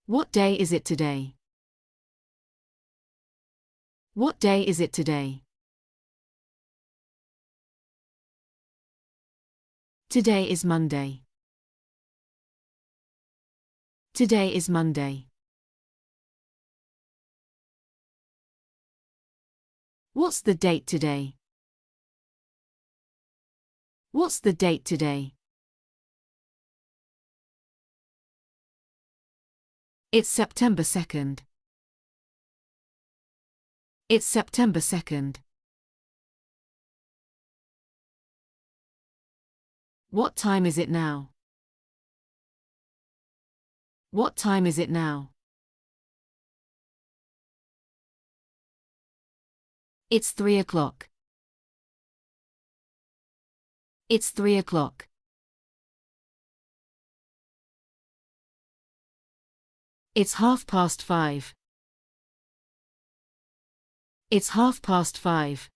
What day is it today? What day is it today? Today is Monday. Today is Monday. What's the date today? What's the date today? It's September 2nd. It's September 2nd. What time is it now? What time is it now? It's 3 o'clock. It's 3 o'clock. It's 5:30. It's 5:30.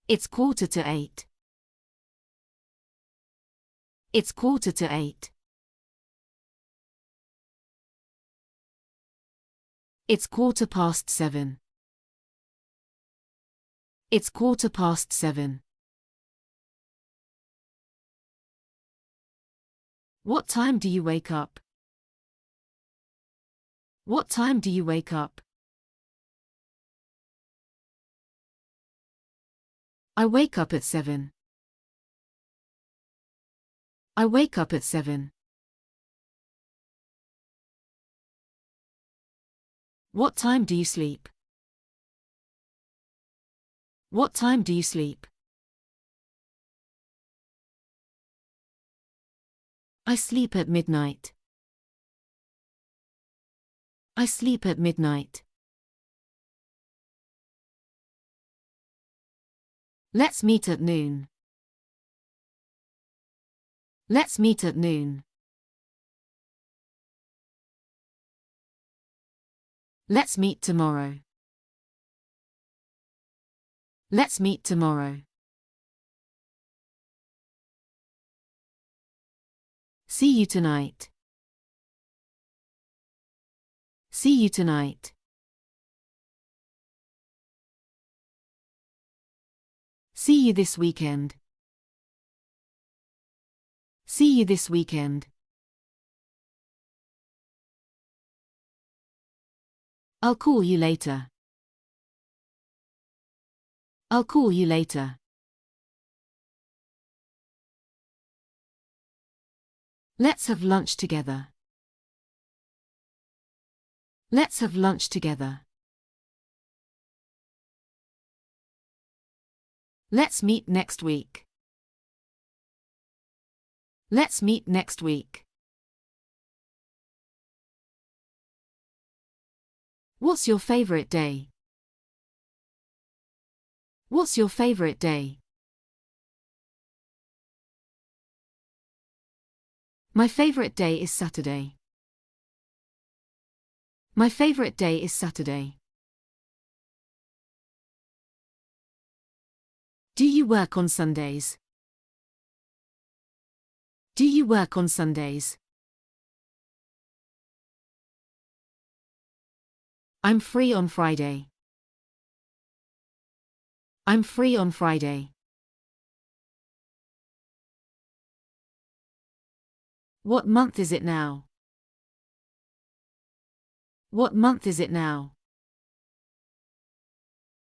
It's 7:45. It's 7:45. It's 7:15. It's 7:15. What time do you wake up? What time do you wake up? I wake up at 7. I wake up at 7. What time do you sleep? What time do you sleep? I sleep at midnight. I sleep at midnight. Let's meet at noon. Let's meet at noon. Let's meet tomorrow. Let's meet tomorrow. See you tonight. See you tonight. See you this weekend. See you this weekend. I'll call you later. I'll call you later. Let's have lunch together. Let's have lunch together. Let's meet next week. Let's meet next week. What's your favorite day? What's your favorite day? My favorite day is Saturday. My favorite day is Saturday. Do you work on Sundays? Do you work on Sundays? I'm free on Friday. I'm free on Friday. What month is it now? What month is it now?